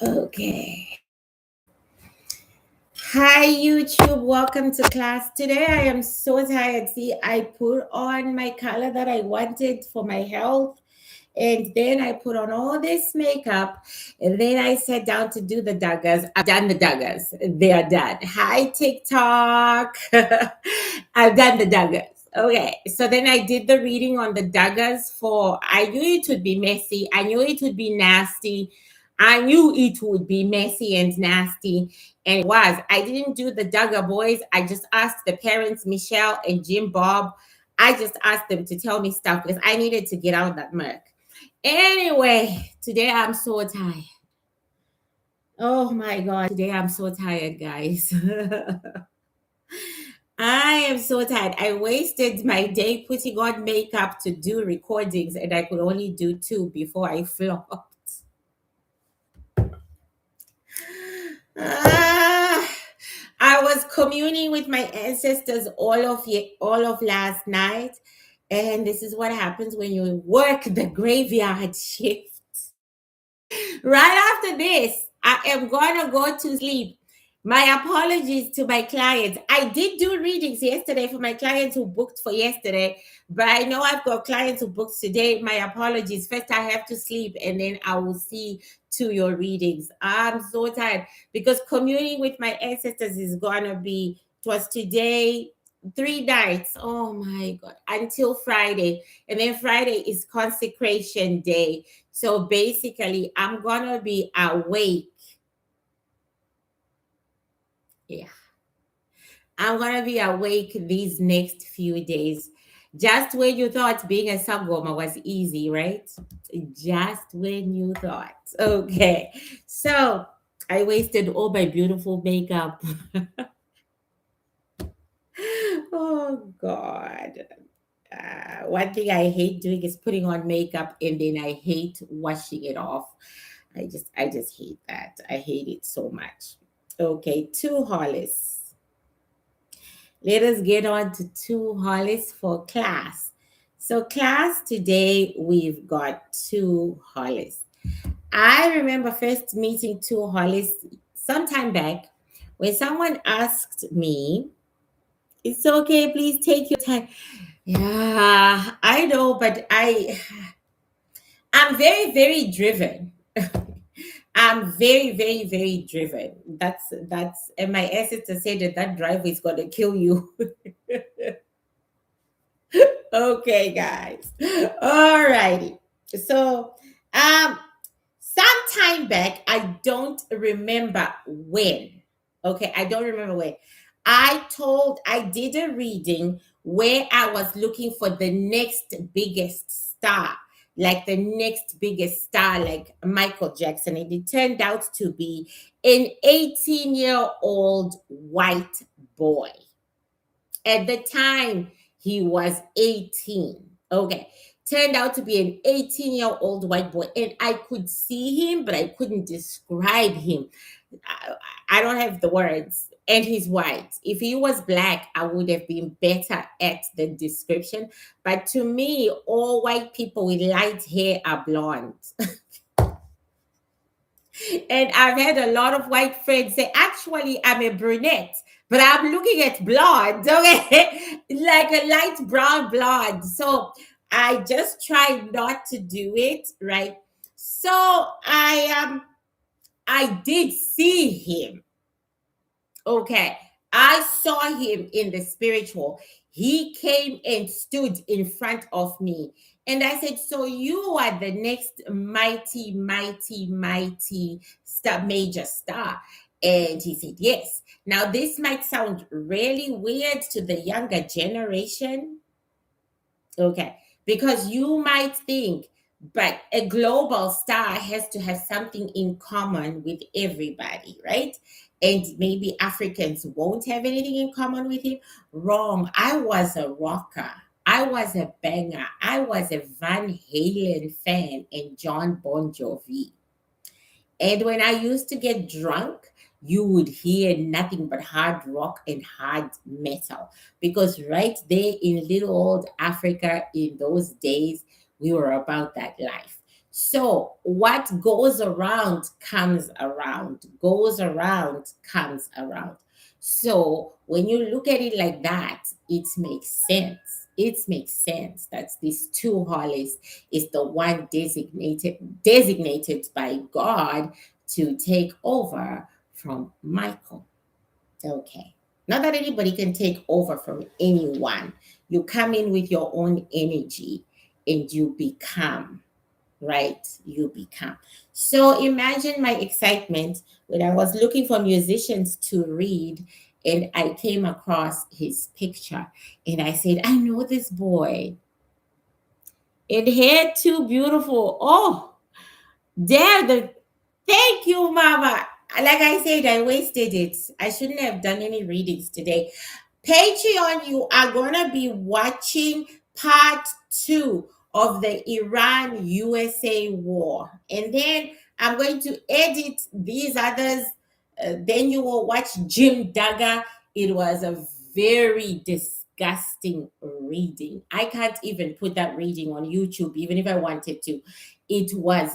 Okay. Hi, YouTube. Welcome to class. Today I am so tired. See, I put on my color that I wanted for my health, and then I put on all this makeup, and then I sat down to do the daggers. I've done the daggers. They are done. Hi, TikTok. I've done the daggers. Okay, so then I did the reading on the daggers for. I knew it would be messy. I knew it would be nasty. I knew it would be messy and nasty, and it was. I didn't do the dagger boys. I just asked the parents, Michelle and Jim Bob. I just asked them to tell me stuff because I needed to get out that murk. Anyway, today I'm so tired. Oh my God, today I'm so tired, guys. I am so tired. I wasted my day putting on makeup to do recordings, and I could only do two before I flopped. Ah, I was communing with my ancestors all of last night, and this is what happens when you work the graveyard shift. Right after this, I am going to go to sleep. My apologies to my clients. I did do readings yesterday for my clients who booked for yesterday, but I know I've got clients who booked today. My apologies. First, I have to sleep and then I will see to your readings. I'm so tired because communing with my ancestors is going to be, it was today, 3 nights. Oh my God, until Friday. And then Friday is consecration day. So basically, I'm gonna be awake. Yeah, I'm gonna be awake these next few days. Just when you thought being a Sangoma was easy, right? Just when you thought. Okay. So I wasted all my beautiful makeup. Oh God. One thing I hate doing is putting on makeup and then I hate washing it off. I just hate that. I hate it so much. Okay, two hollies. Let us get on to two hollies for class. So class today we've got two hollies. I remember first meeting two hollies sometime back when someone asked me, "It's okay, please take your time." Yeah, I know, but I'm very, very driven. I'm very, very, very driven. That's and my ancestor said that that drive is gonna kill you. Okay, guys. All righty. So um some time back, I don't remember when. Okay, I don't remember when. I did a reading where I was looking for the next biggest star, like the next biggest star, like Michael Jackson. And it turned out to be an 18-year-old white boy. At the time, he was 18. Okay. Turned out to be an 18-year-old white boy. And I could see him, but I couldn't describe him. I, I don't have the words. And he's white. If he was black, I would have been better at the description. But to me, all white people with light hair are blonde. And I've had a lot of white friends say, actually, I'm a brunette, but I'm looking at blonde, okay? Like a light brown blonde. So I just try not to do it, right? So I did see him. Okay. I saw him in the spiritual. He came and stood in front of me. And I said, "So you are the next mighty, mighty, mighty star, major star." And he said, "Yes." Now, this might sound really weird to the younger generation. Okay. Because you might think, but a global star has to have something in common with everybody, right? And maybe Africans won't have anything in common with him. Wrong. I was a rocker. I was a banger. I was a Van Halen fan and John Bon Jovi. And when I used to get drunk, you would hear nothing but hard rock and hard metal. Because right there in little old Africa in those days, we were about that life. So what goes around comes around, goes around comes around. So when you look at it like that, it makes sense. It makes sense that this two hollies is the one designated by God to take over from Michael. Okay. Not that anybody can take over from anyone. You come in with your own energy and you become, right? You become. So imagine my excitement when I was looking for musicians to read and I came across his picture and I said, I know this boy. It had two beautiful, oh, there the thank you, Mama. Like I said, I wasted it. I shouldn't have done any readings today. Patreon, you are going to be watching part two of the Iran USA war. And then I'm going to edit these others. Then you will watch Jim Dagger. It was a very disgusting reading. I can't even put that reading on YouTube, even if I wanted to. It was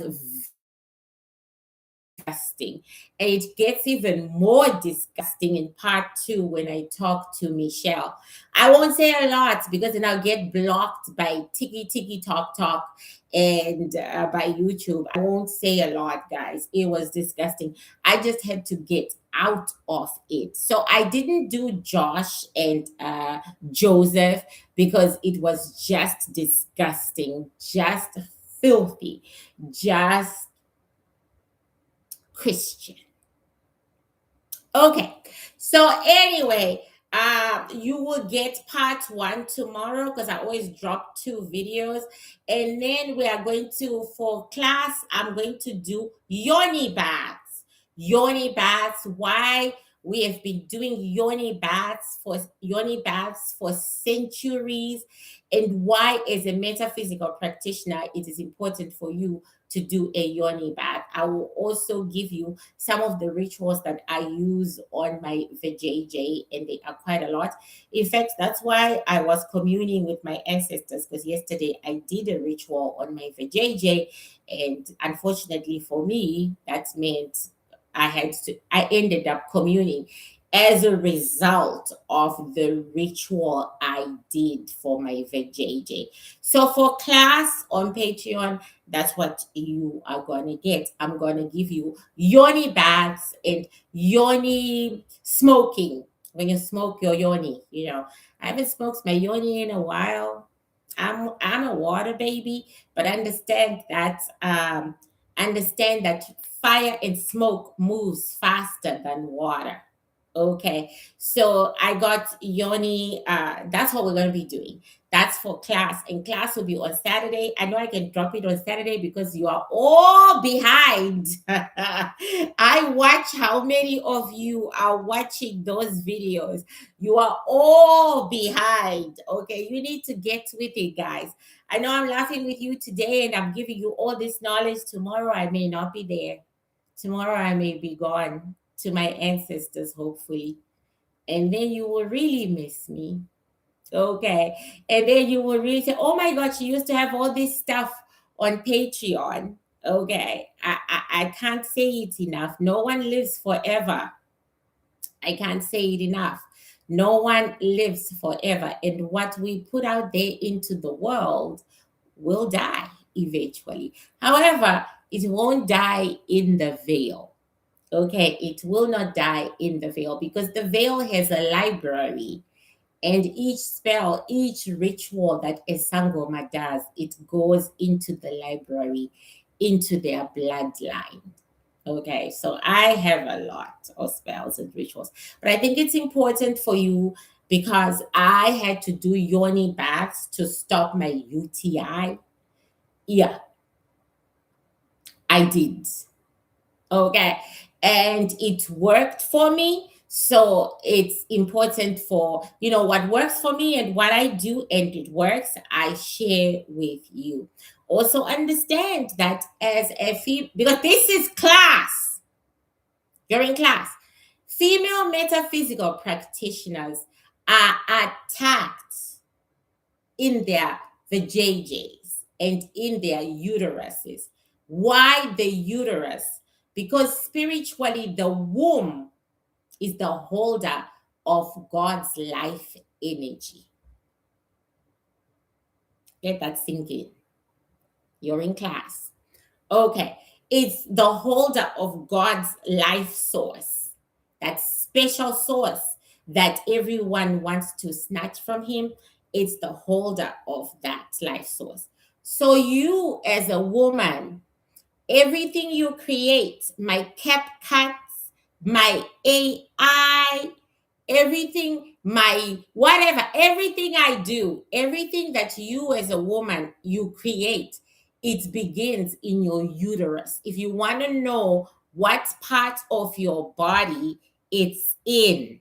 disgusting. And it gets even more disgusting in part two when I talk to Michelle. I won't say a lot because then I'll get blocked by Tiki Tiki Talk Talk and by YouTube. I won't say a lot, guys. It was disgusting. I just had to get out of it. So I didn't do Josh and Joseph because it was just disgusting, just filthy, just Christian. Okay. So anyway, you will get part one tomorrow because I always drop two videos. And then we are going to, for class, I'm going to do yoni baths. Yoni baths. Why? We have been doing yoni baths for centuries. And why, as a metaphysical practitioner, it is important for you to do a yoni bath. I will also give you some of the rituals that I use on my VJJ, and they are quite a lot. In fact, that's why I was communing with my ancestors because yesterday I did a ritual on my VJJ, and unfortunately for me, that meant I ended up communing as a result of the ritual I did for my VJJ. So for class on Patreon, that's what you are going to get. I'm going to give you yoni baths and yoni smoking. When you smoke your yoni, I haven't smoked my yoni in a while. I'm a water baby, but understand that fire and smoke moves faster than water. Okay, so I got yoni. That's what we're going to be doing. That's for class, and class will be on Saturday. I know I can drop it on Saturday because you are all behind. I watch how many of you are watching those videos. You are all behind. Okay, you need to get with it, guys. I know I'm laughing with you today and I'm giving you all this knowledge. Tomorrow I may not be there. Tomorrow I may be gone to my ancestors, hopefully. And then you will really miss me. Okay. And then you will really say, oh my God, she used to have all this stuff on Patreon. Okay. I can't say it enough. No one lives forever. I can't say it enough. No one lives forever. And what we put out there into the world will die eventually. However, it won't die in the veil. Okay, it will not die in the veil because the veil has a library, and each spell, each ritual that a Sangoma does, it goes into the library, into their bloodline. Okay, so I have a lot of spells and rituals, but I think it's important for you because I had to do yoni baths to stop my UTI. Yeah, I did. Okay. And it worked for me. So it's important for, what works for me and what I do and it works, I share with you. Also understand that as a female, because this is class, you're in class. Female metaphysical practitioners are attacked in their vajayjays and in their uteruses Why the uterus? Because spiritually, the womb is the holder of God's life energy. Let that sink in. You're in class. Okay. It's the holder of God's life source, that special source that everyone wants to snatch from him. It's the holder of that life source. So, you as a woman, everything you create, my CapCuts, my AI, everything, my whatever, everything I do, everything that you as a woman you create, it begins in your uterus. If you want to know what part of your body it's in,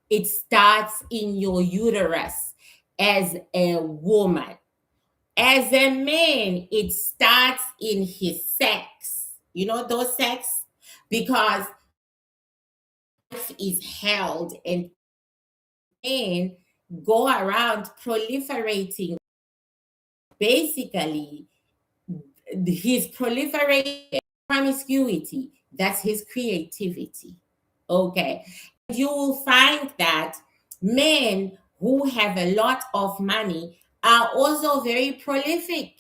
it starts in your uterus as a woman. As a man, it starts in his sex. You know those sex? Because life is held and men go around proliferating. Basically, his proliferation, promiscuity, that's his creativity. Okay. You will find that men who have a lot of money are also very prolific.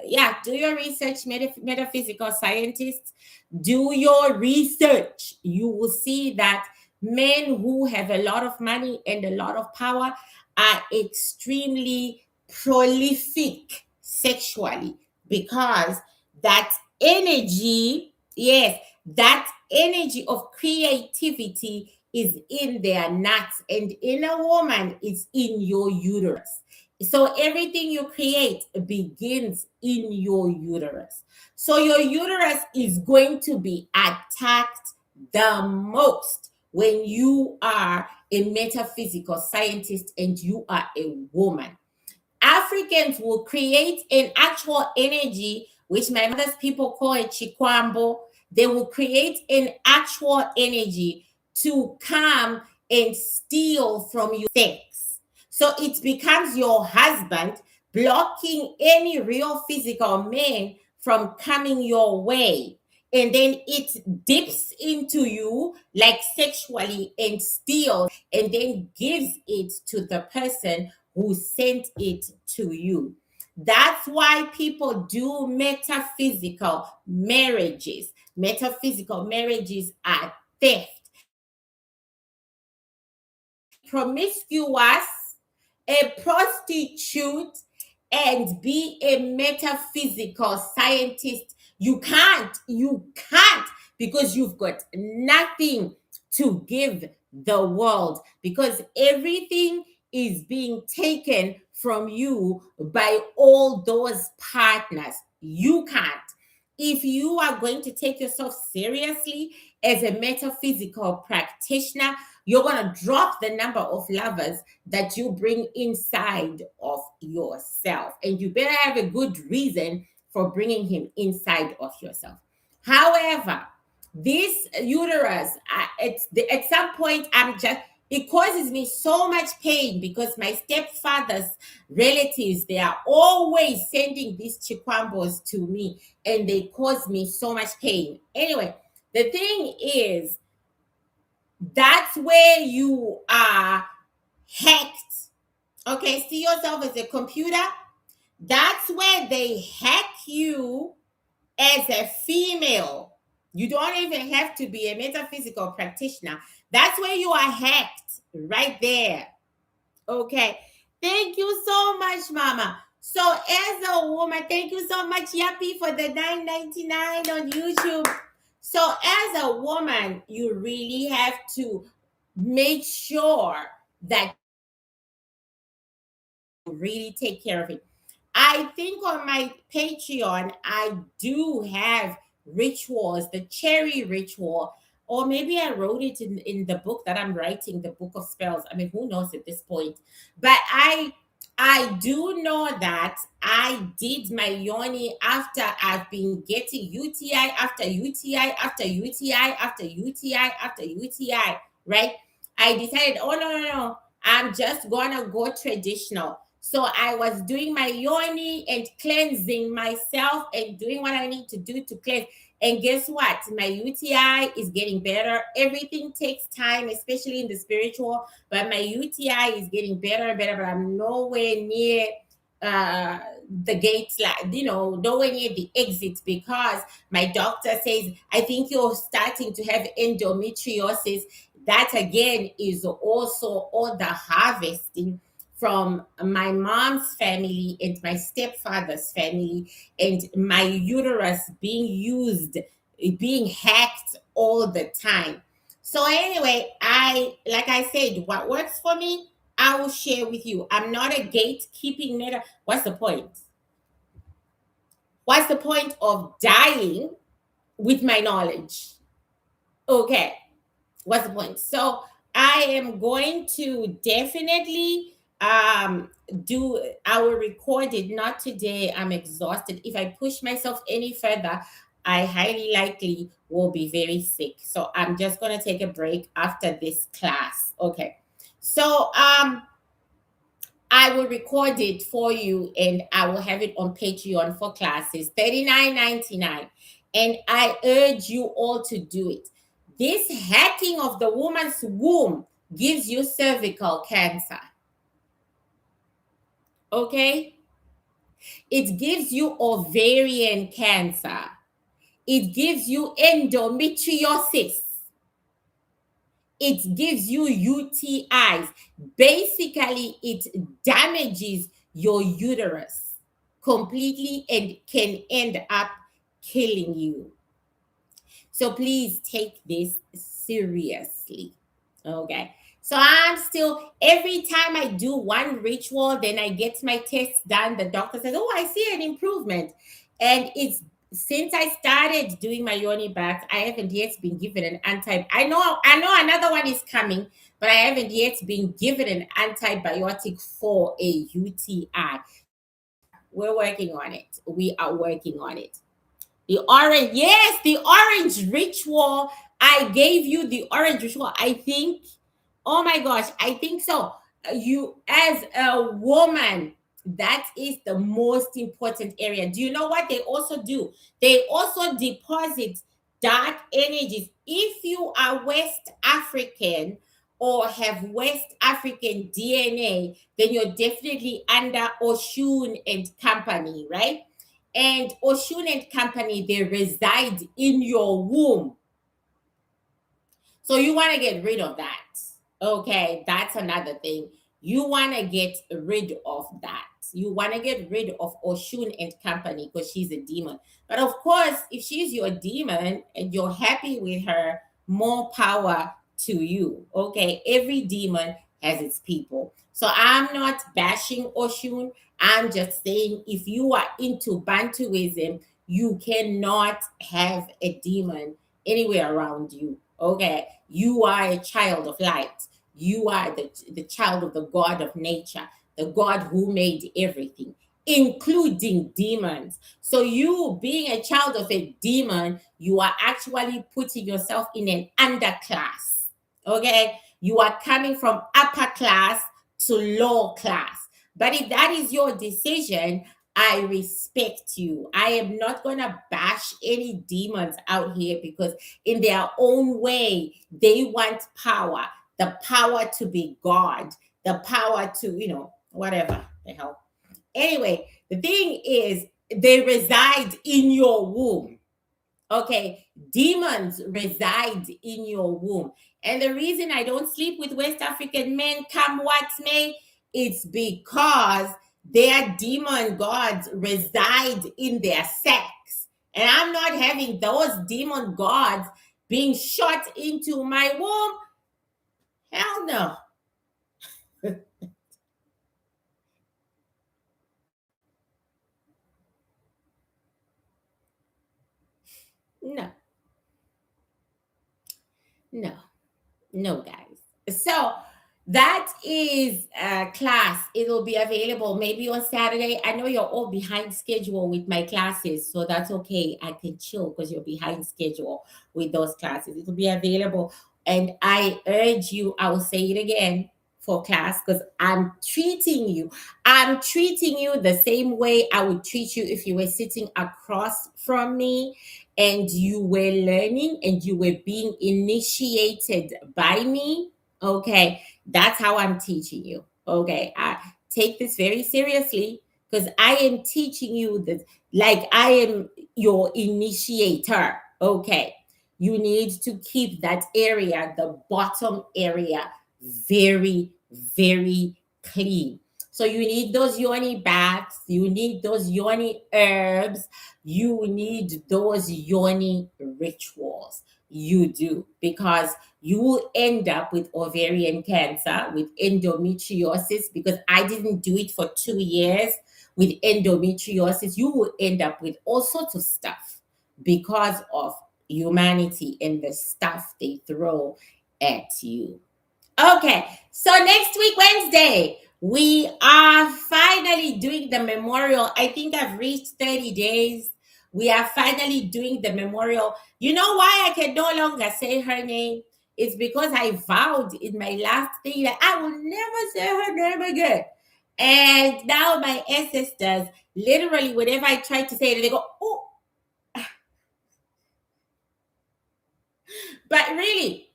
Yeah, do your research, metaphysical scientists. Do your research. You will see that men who have a lot of money and a lot of power are extremely prolific sexually, because that energy, yes, that energy of creativity is in their nuts, and in a woman, it's in your uterus. So everything you create begins in your uterus. So your uterus is going to be attacked the most when you are a metaphysical scientist and you are a woman. Africans will create an actual energy, which my mother's people call it chikwambo. They will create an actual energy to come and steal from your sex. So it becomes your husband, blocking any real physical man from coming your way. And then it dips into you like sexually and steals, and then gives it to the person who sent it to you. That's why people do metaphysical marriages. Metaphysical marriages are theft. Promiscuous, a prostitute, and be a metaphysical scientist. You can't, because you've got nothing to give the world, because everything is being taken from you by all those partners. You can't. If you are going to take yourself seriously as a metaphysical practitioner, you're going to drop the number of lovers that you bring inside of yourself. And you better have a good reason for bringing him inside of yourself. However, this uterus, at some point, it causes me so much pain, because my stepfather's relatives, they are always sending these chikwambos to me, and they cause me so much pain. Anyway, the thing is, that's where you are hacked. Okay, see yourself as a computer. That's where they hack you as a female. You don't even have to be a metaphysical practitioner. That's where you are hacked, right there. Okay. Thank you so much, Mama. So as a woman, thank you so much, Yappy, for the $9.99 on YouTube. So as a woman, you really have to make sure that you really take care of it. I think on my Patreon, I do have rituals, the cherry ritual, or maybe I wrote it in the book that I'm writing, the book of spells. I mean, who knows at this point? But I do know that I did my yoni after I've been getting UTI after UTI after UTI after UTI after UTI, right? I decided, oh no, I'm just gonna go traditional. So I was doing my yoni and cleansing myself and doing what I need to do to cleanse. And guess what? My UTI is getting better. Everything takes time, especially in the spiritual, but my UTI is getting better and better, but I'm nowhere near uh the gates, like, nowhere near the exit, because my doctor says, I think you're starting to have endometriosis. That again is also all the harvesting from my mom's family and my stepfather's family, and my uterus being used, being hacked all the time. So anyway, like I said, what works for me, I will share with you. I'm not a gatekeeping matter. What's the point? What's the point of dying with my knowledge? Okay, what's the point? So I am going to definitely do, I will record it, not today. I'm exhausted. If I push myself any further, I highly likely will be very sick. So I'm just going to take a break after this class. Okay. So I will record it for you and I will have it on Patreon for classes, $39.99. And I urge you all to do it. This hacking of the woman's womb gives you cervical cancer. Okay? It gives you ovarian cancer. It gives you endometriosis. It gives you UTIs. Basically, it damages your uterus completely and can end up killing you. So please take this seriously. Okay. So I'm still, every time I do one ritual, then I get my tests done. The doctor says, oh, I see an improvement. And it's since I started doing my yoni baths, I haven't yet been given an I know another one is coming, but I haven't yet been given an antibiotic for a UTI. We're working on it. We are working on it. The orange, yes, the orange ritual. I gave you the orange ritual. I think, oh my gosh, I think so. You, as a woman, that is the most important area. Do you know what they also do? They also deposit dark energies. If you are West African or have West African DNA, then you're definitely under Oshun and company, right? And Oshun and company, they reside in your womb. So you want to get rid of that. Okay, that's another thing. You want to get rid of that. You want to get rid of Oshun and company because she's a demon. But of course, if she's your demon and you're happy with her, more power to you. Okay, every demon has its people. So I'm not bashing Oshun. I'm just saying if you are into Bantuism, you cannot have a demon anywhere around you. Okay, you are a child of light. You are the child of the God of nature, the God who made everything, including demons. So you being a child of a demon, you are actually putting yourself in an underclass. Okay, you are coming from upper class to low class. But if that is your decision, I respect you. I am not going to bash any demons out here because, in their own way, they want power, the power to be God, the power to, whatever the hell. Anyway, the thing is, they reside in your womb. Okay, demons reside in your womb. And the reason I don't sleep with West African men, come what may, it's because their demon gods reside in their sex. And I'm not having those demon gods being shot into my womb. Hell no. No, no, no, guys. So that is a class. It'll be available maybe on Saturday. I know you're all behind schedule with my classes, so that's okay. I can chill because you're behind schedule with those classes. It'll be available. And I urge you, I will say it again, for class because I'm treating you the same way I would treat you if you were sitting across from me and you were learning and you were being initiated by me. Okay, that's how I'm teaching you. Okay, I take this very seriously because I am teaching you that, like I am your initiator. Okay, you need to keep that area, the bottom area, very, very clean. So you need those yoni baths, you need those yoni herbs, you need those yoni rituals. You do, because you will end up with ovarian cancer, with endometriosis, because I didn't do it for 2 years. With endometriosis, you will end up with all sorts of stuff because of humanity and the stuff they throw at you. Okay, so next week, Wednesday, we are finally doing the memorial. I think I've reached 30 days. We are finally doing the memorial. You know why I can no longer say her name? It's because I vowed in my last thing that I will never say her name again. And now my ancestors, literally, whenever I try to say it, they go, oh. But really,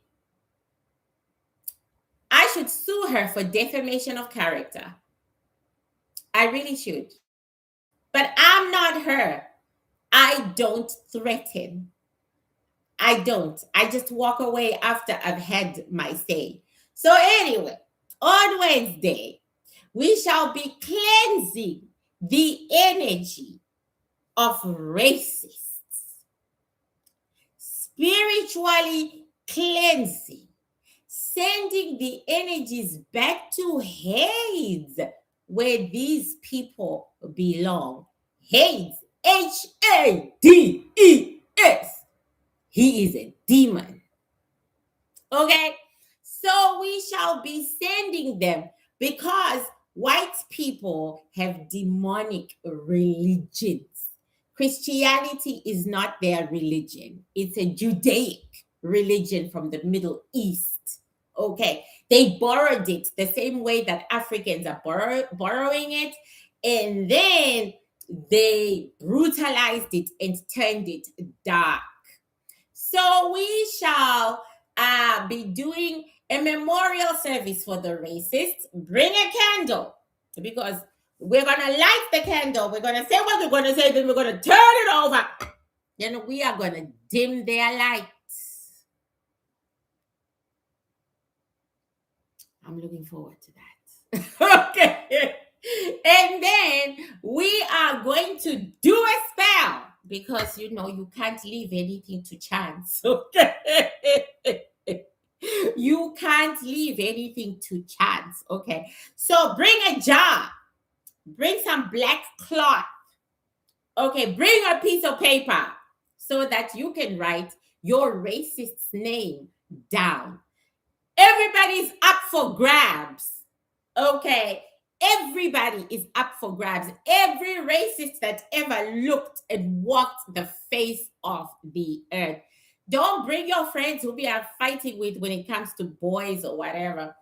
I should sue her for defamation of character. I really should. But I'm not her. I don't threaten. I don't. I just walk away after I've had my say. So, anyway, on Wednesday, we shall be cleansing the energy of racists, spiritually cleansing, sending the energies back to Hades, where these people belong. Hades, Hades. He is a demon. Okay? So we shall be sending them because white people have demonic religions. Christianity is not their religion, it's a Judaic religion from the Middle East. Okay, they borrowed it the same way that Africans are borrowing it, and then they brutalized it and turned it dark. So we shall be doing a memorial service for the racists. Bring a candle, because we're going to light the candle. We're going to say what we're going to say, then we're going to turn it over. Then we are going to dim their lights. I'm looking forward to that. Okay. And then we are going to do a spell, because you can't leave anything to chance. Okay. You can't leave anything to chance. Okay. So bring a jar, bring some black cloth. Okay, bring a piece of paper so that you can write your racist's name down. Everybody's up for grabs. Okay. Everybody is up for grabs. Every racist that ever looked and walked the face of the earth. Don't bring your friends who we are fighting with when it comes to boys or whatever.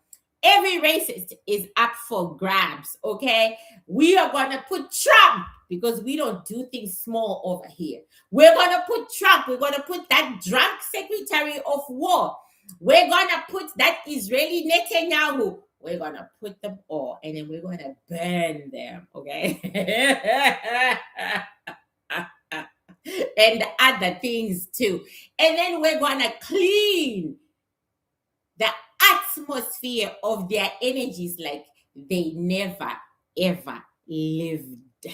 Every racist is up for grabs, okay? We are going to put Trump, because we don't do things small over here. We're going to put Trump. We're going to put that drunk secretary of war. We're going to put that Israeli Netanyahu. We're going to put them all, and then we're going to burn them, okay? And other things too. And then we're going to clean the atmosphere of their energies like they never, ever lived.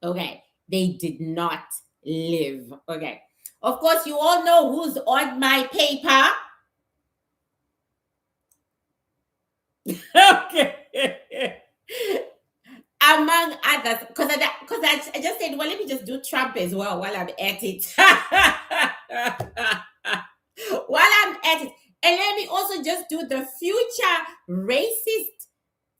Okay? They did not live. Okay? Of course, you all know who's on my paper. Okay. Among others, because I just said, well, let me just do Trump as well while I'm at it. While I'm at it. And let me also just do the future racist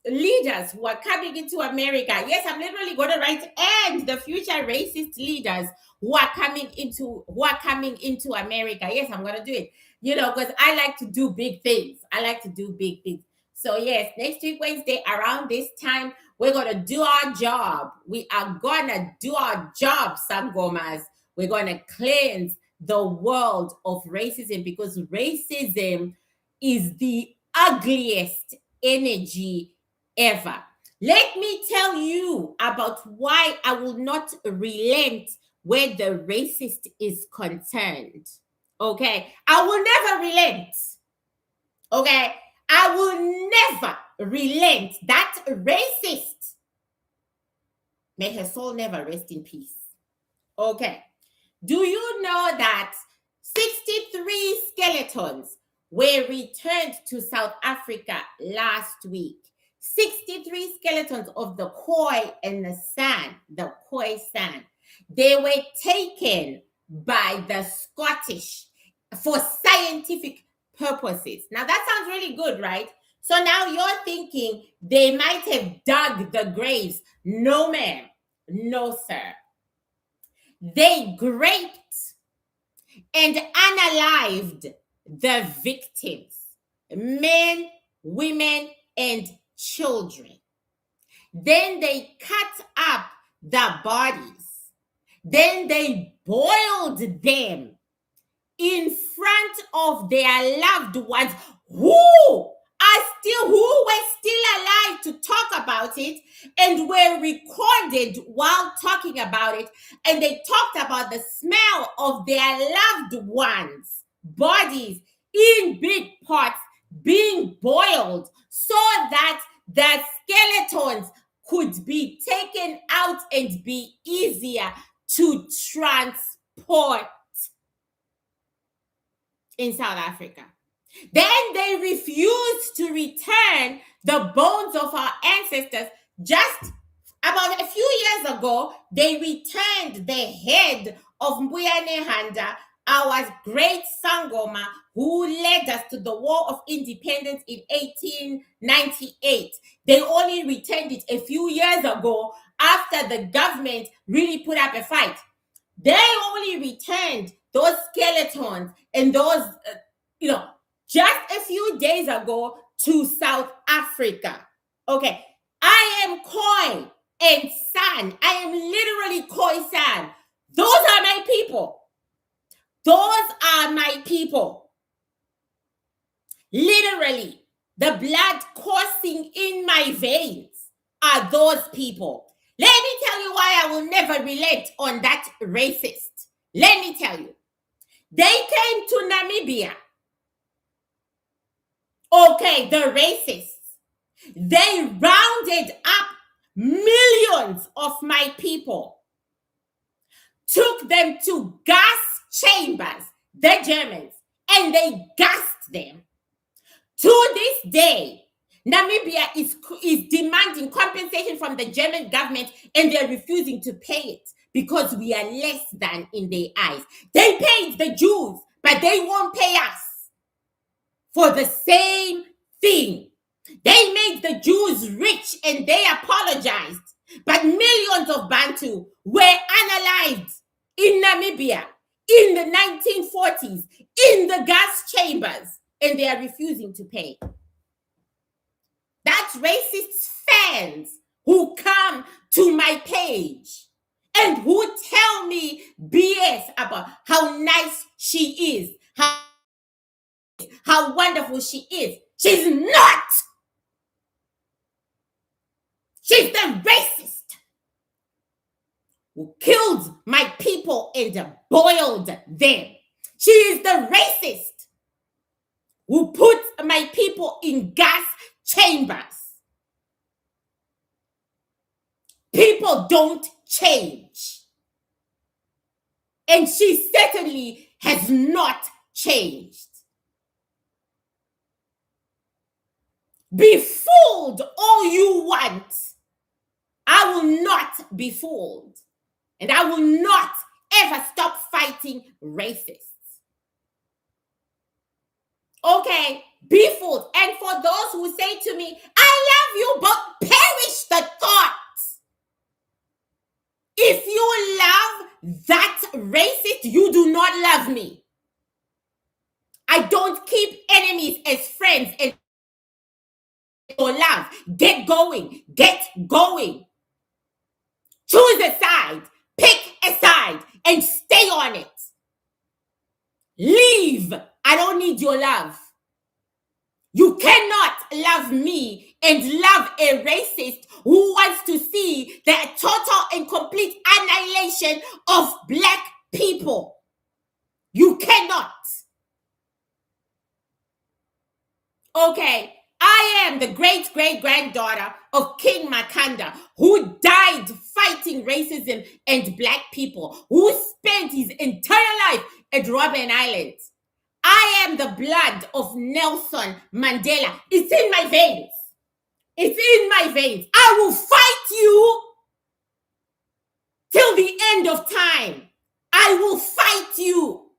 leaders who are coming into America. Yes, I'm literally going to write, and the future racist leaders who are coming into America. Yes, I'm going to do it. Because I like to do big things. I like to do big things. So yes, next week, Wednesday, around this time, we're gonna do our job. We are gonna do our job, Sangomas. We're gonna cleanse the world of racism, because racism is the ugliest energy ever. Let me tell you about why I will not relent where the racist is concerned. Okay, I will never relent. Okay, I will never relent. That racist, may her soul never rest in peace. Okay, do you know that 63 skeletons were returned to South Africa last week? 63 skeletons of the koi and the sand, the koi sand. They were taken by the Scottish for scientific purposes. Now that sounds really good, right? So now you're thinking they might have dug the graves. No, ma'am. No, sir. They raped and unalived the victims, men, women, and children. Then they cut up the bodies. Then they boiled them in front of their loved ones who were still alive to talk about it and were recorded while talking about it. And they talked about the smell of their loved ones' bodies in big pots being boiled so that the skeletons could be taken out and be easier to transport in South Africa. Then they refused to return the bones of our ancestors. Just about a few years ago, they returned the head of Mbuyane Handa, our great Sangoma, who led us to the War of Independence in 1898. They only returned it a few years ago after the government really put up a fight. They only returned those skeletons and those, just a few days ago to South Africa. Okay, I am Koi and San. I am literally Koi San. Those are my people. Those are my people. Literally, the blood coursing in my veins are those people. Let me tell you why I will never relent on that racist. Let me tell you. They came to Namibia. Okay, the racists. They rounded up millions of my people, took them to gas chambers, the Germans, and they gassed them. To this day, Namibia is demanding compensation from the German government, and they're refusing to pay it because we are less than in their eyes. They paid the Jews, but they won't pay us for the same thing. They made the Jews rich and they apologized, but millions of Bantu were unalived in Namibia in the 1940s in the gas chambers, and they are refusing to pay. That's racist fans who come to my page and who tell me BS about how nice she is, how wonderful she is. She's not. She's the racist who killed my people and boiled them. She is the racist who put my people in gas chambers. People don't change. And she certainly has not changed. Be fooled all you want. I will not be fooled. And I will not ever stop fighting racists. Okay, be fooled. And for those who say to me, I love you, but perish the thought. If you love that racist, you do not love me. I don't keep enemies as friends and your love. Get going. Get going. Choose a side. Pick a side and stay on it. Leave. I don't need your love. You cannot love me and love a racist who wants to see the total and complete annihilation of Black people. You cannot. Okay, I am the great-great-granddaughter of King Makanda, who died fighting racism and Black people, who spent his entire life at Robben Island. I am the blood of Nelson Mandela. It's in my veins. It's in my veins. I will fight you till the end of time. I will fight you.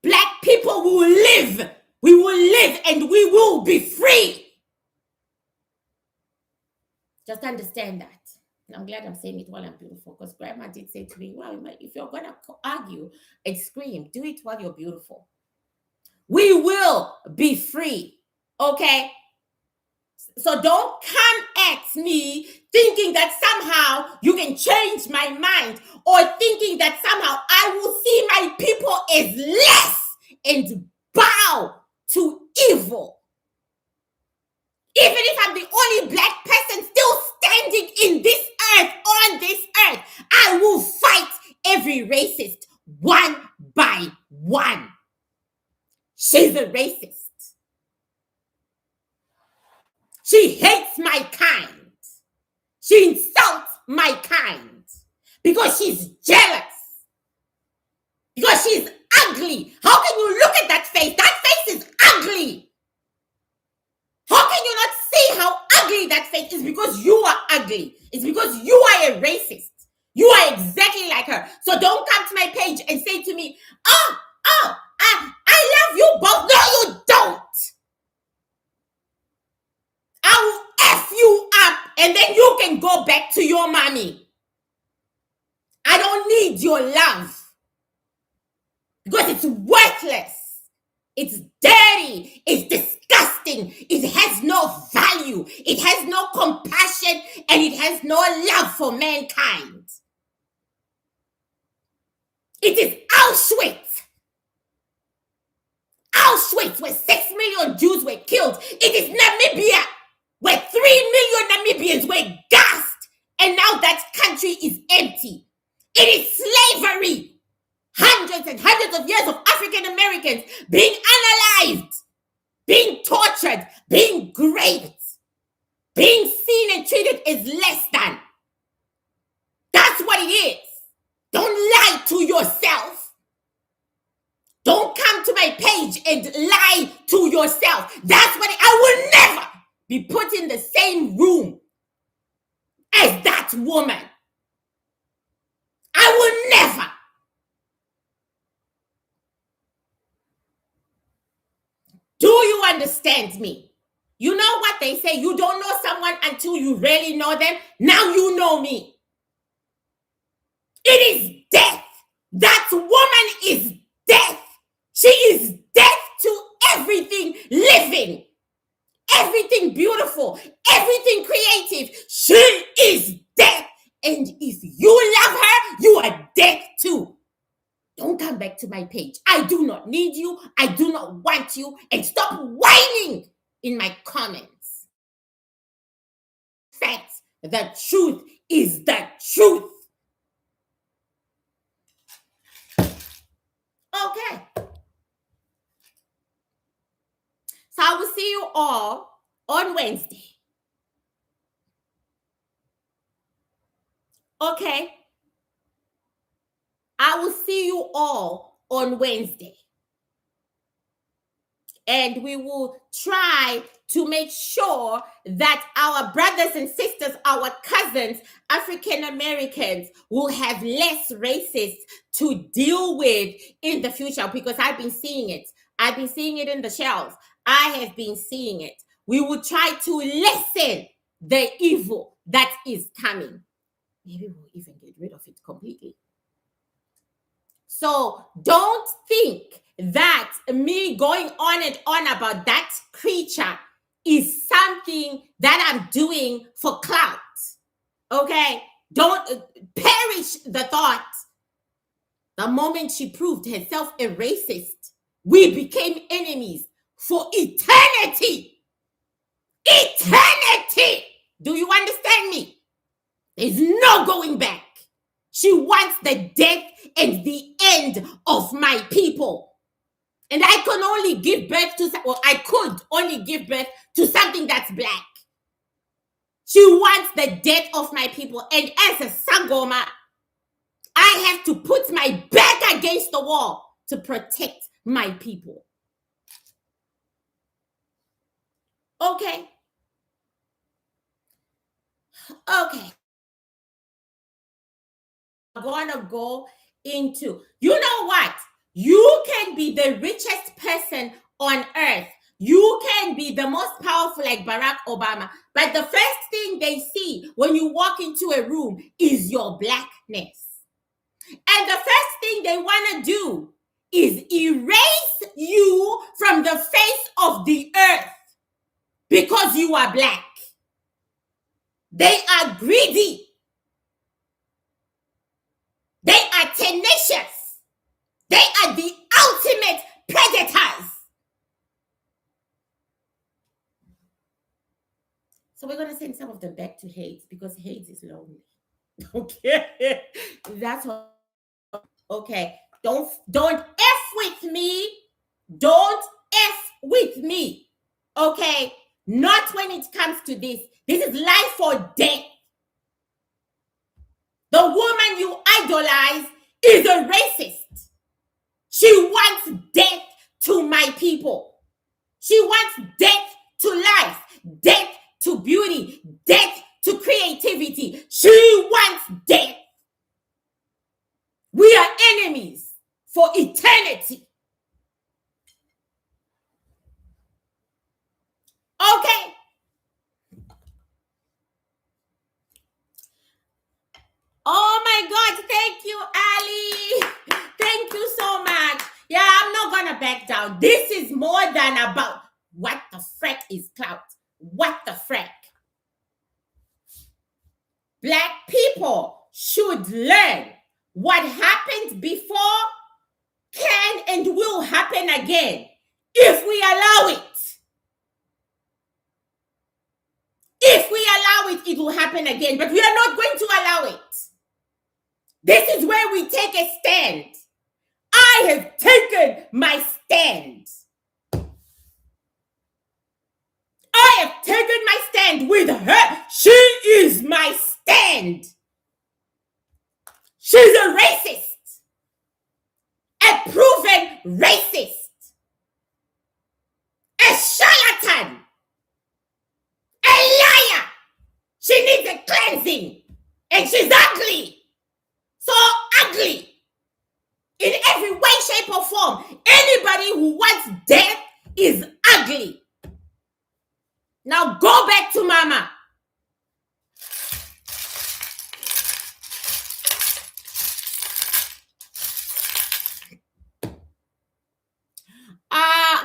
Black people will live. We will live and we will be free. Just understand that. And I'm glad I'm saying it while I'm beautiful, because Grandma did say to me, well, if you're going to argue and scream, do it while you're beautiful. We will be free, okay? So don't come at me thinking that somehow you can change my mind, or thinking that somehow I will see my people as less and bow to evil. Even if I'm the only Black person still standing in this earth, on this earth, I will fight every racist one by one. She's a racist. She hates my kind. She insults my kind because she's jealous. Because she's ugly. How can you look at that face? That face is ugly. How can you not see how ugly that face is? Because you are ugly. It's because you are a racist. You are exactly like her. So don't come to my page and say to me, I love you both. No, you don't. I will F you up and then you can go back to your mommy. I don't need your love because it's worthless. It's dirty. It's disgusting. It has no value. It has no compassion, and it has no love for mankind. It is Auschwitz. Auschwitz, where 6 million Jews were killed. It is Namibia, where 3 million Namibians were gassed, and now that country is empty. It is slavery. Hundreds and hundreds of years of African Americans being unalived, being tortured, being raped, being seen and treated as less than. That's what it is. Don't lie to yourself. Don't come to my page and lie to yourself. That's what I will never be put in the same room as that woman. I will never. Do you understand me? You know what they say, you don't know someone until you really know them. Now you know me. It is death. That woman is death. She is death to everything living, everything beautiful, everything creative. She is death. And if you love her, you are dead too. Don't come back to my page. I do not need you. I do not want you. And stop whining in my comments. Facts. The truth is the truth. Okay. So I will see you all on Wednesday. Okay. I will see you all on Wednesday. And we will try to make sure that our brothers and sisters, our cousins, African Americans, will have less racists to deal with in the future, because I've been seeing it. I've been seeing it in the shelves. I have been seeing it. We will try to lessen the evil that is coming. Maybe we'll even get rid of it completely. So don't think that me going on and on about that creature is something that I'm doing for clout. Okay? Don't perish the thought. The moment she proved herself a racist, we became enemies for eternity. Eternity. Do you understand me? There's no going back. She wants the death and the end of my people. And I can only give birth to, well, I could only give birth to something that's black. She wants the death of my people. And as a Sangoma, I have to put my back against the wall to protect my people. Okay. Okay. I'm gonna go into, you know what? You can be the richest person on earth. You can be the most powerful like Barack Obama. But the first thing they see when you walk into a room is your blackness. And the first thing they want to do is erase you from the face of the earth because you are black. They are greedy. They are tenacious. They are the ultimate predators. So we're going to send some of them back to Hades because Hades is lonely. Okay. That's what. Okay. Don't F with me. Don't F with me. Okay. Not when it comes to this. This is life or death. The woman you idolize is a racist. She wants death to my people. She wants death to life, death to beauty, death to creativity. She wants death. We are enemies for eternity. Okay. Oh my God, thank you, Ali. Thank you so much. Yeah, I'm not gonna back down. This is more than about what the frick is clout. What the frick? Black people should learn what happened before can and will happen again if we allow it. If we allow it, it will happen again, but we are not going to allow it. This is where we take a stand. I have taken my stand. I have taken my stand with her. She is my stand. She's a racist. A proven racist. A charlatan. A liar. She needs a cleansing. And she's ugly. So ugly. In every way, shape, or form. Anybody who wants death is ugly. Now go back to mama.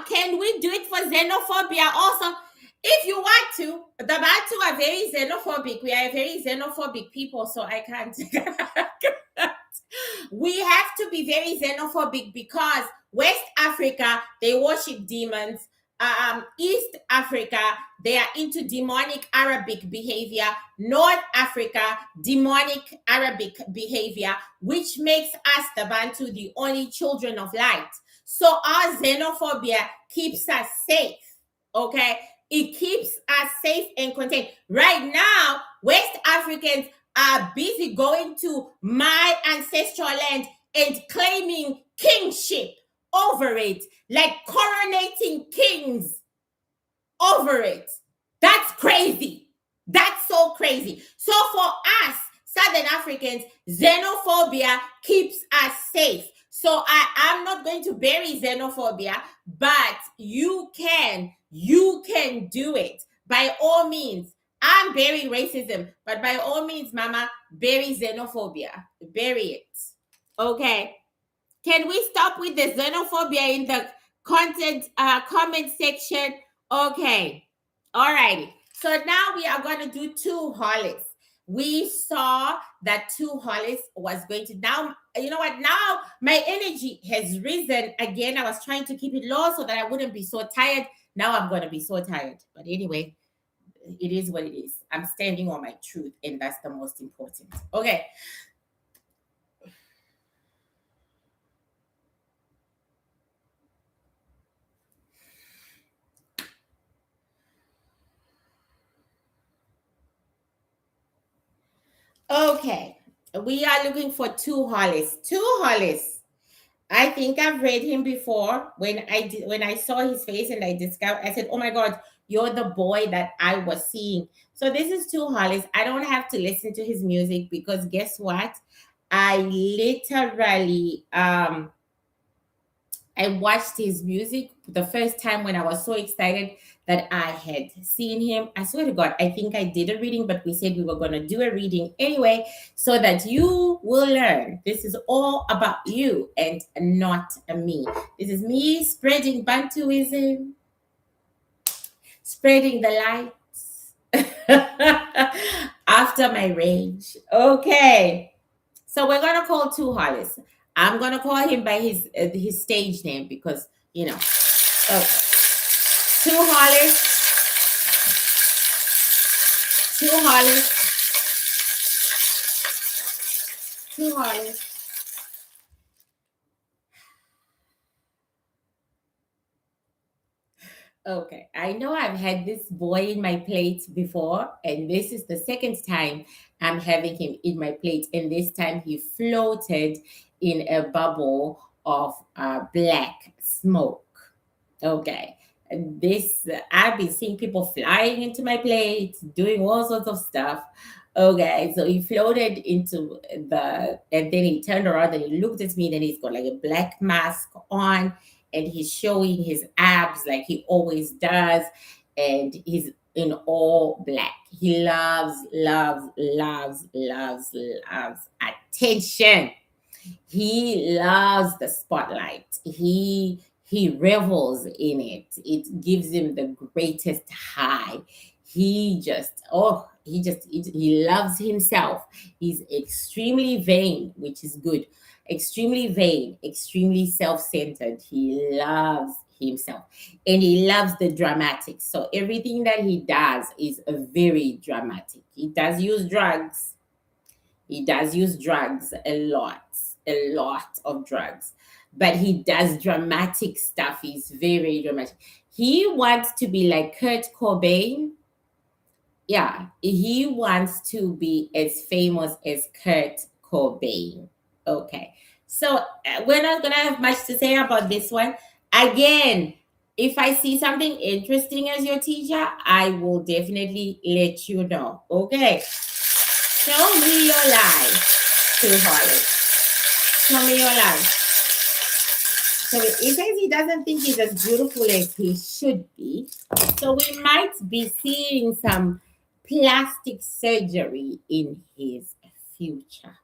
Can we do it for xenophobia also? If you want to, the Bantu are very xenophobic. We are a very xenophobic people, so I can't. We have to be very xenophobic because West Africa, they worship demons. East Africa, they are into demonic Arabic behavior. North Africa, demonic Arabic behavior, which makes us, the Bantu, the only children of light. So our xenophobia keeps us safe, okay? It keeps us safe and contained. Right now, West Africans are busy going to my ancestral land and claiming kingship over it, like coronating kings over it. That's crazy. That's so crazy. So for us, Southern Africans, xenophobia keeps us safe. So I'm not going to bury xenophobia, but you can do it. By all means, I'm burying racism, but by all means, mama, bury xenophobia. Bury it. Okay. Can we stop with the xenophobia in the comment section? Okay. All righty. So now we are going to do two hollies. We saw that two hollies was going to now, you know what? Now my energy has risen again. I was trying to keep it low so that I wouldn't be so tired. Now I'm going to be so tired. But anyway, it is what it is. I'm standing on my truth, and that's the most important. Okay. Okay, we are looking for two Hollis. Two Hollis. I think I've read him before. When I saw his face and I discovered, I said, "Oh my God, you're the boy that I was seeing." So this is Two Hollis. I don't have to listen to his music because guess what? I literally I watched his music the first time when I was so excited that I had seen him. I swear to God, I think I did a reading, but we said we were going to do a reading anyway so that you will learn. This is all about you and not me. This is me spreading Bantuism, spreading the lights after my rage. Okay. So we're gonna call Two Hollers. I'm gonna call him by his stage name because you know. Okay. Two Hollers. Two Hollers. Two Hollers. Okay, I know I've had this boy in my plate before, and this is the second time I'm having him in my plate, and this time he floated in a bubble of black smoke. Okay. And this, I've been seeing people flying into my plate, doing all sorts of stuff. Okay. So he floated into and then he turned around and he looked at me. Then he's got like a black mask on and he's showing his abs like he always does. And he's in all black. He loves, loves, loves, loves, loves attention. He loves the spotlight. He revels in it. It gives him the greatest high. He loves himself. He's extremely vain, which is good. Extremely vain, extremely self-centered. He loves himself and he loves the dramatics. So everything that he does is very dramatic. He does use drugs. He does use drugs a lot of drugs, but he does dramatic stuff. He's very dramatic. He wants to be like Kurt Cobain. Yeah, he wants to be as famous as Kurt Cobain. Okay, so we're not gonna have much to say about this one. Again, if I see something interesting as your teacher, I will definitely let you know. Okay, show me your life, Two Hollers. Show me your life. So he says he doesn't think he's as beautiful as he should be. So we might be seeing some plastic surgery in his future.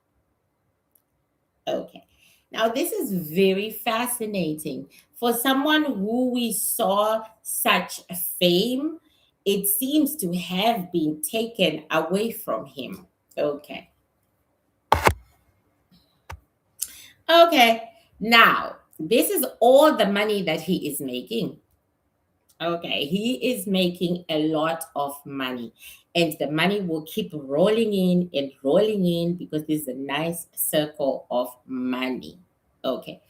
Okay. Now, this is very fascinating. For someone who we saw such fame, it seems to have been taken away from him. Okay. Okay. Now, this is all the money that he is making. Okay, he is making a lot of money, and the money will keep rolling in and rolling in because this is a nice circle of money. Okay,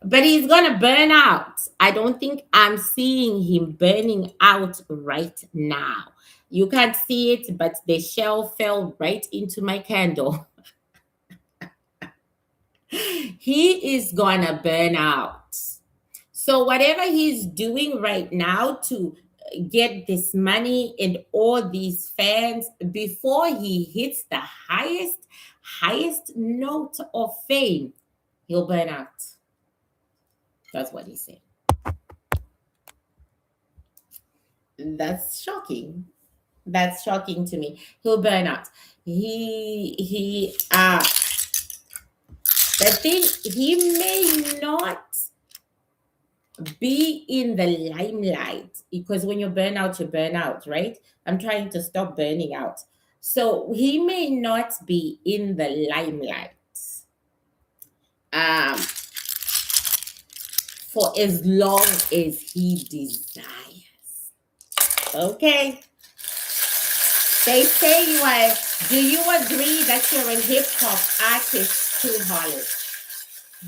but he's gonna burn out. I don't think I'm seeing him burning out right now. You can't see it, but the shell fell right into my candle. He is gonna burn out. So whatever he's doing right now to get this money and all these fans before he hits the highest note of fame, he'll burn out. That's what he said. That's shocking. That's shocking to me. He'll burn out. He The thing, he may not be in the limelight, because when you burn out, you burn out, right? I'm trying to stop burning out. So he may not be in the limelight um, for as long as he desires. Okay. They say you are. Do you agree that you're a hip hop artist, Two Hollers?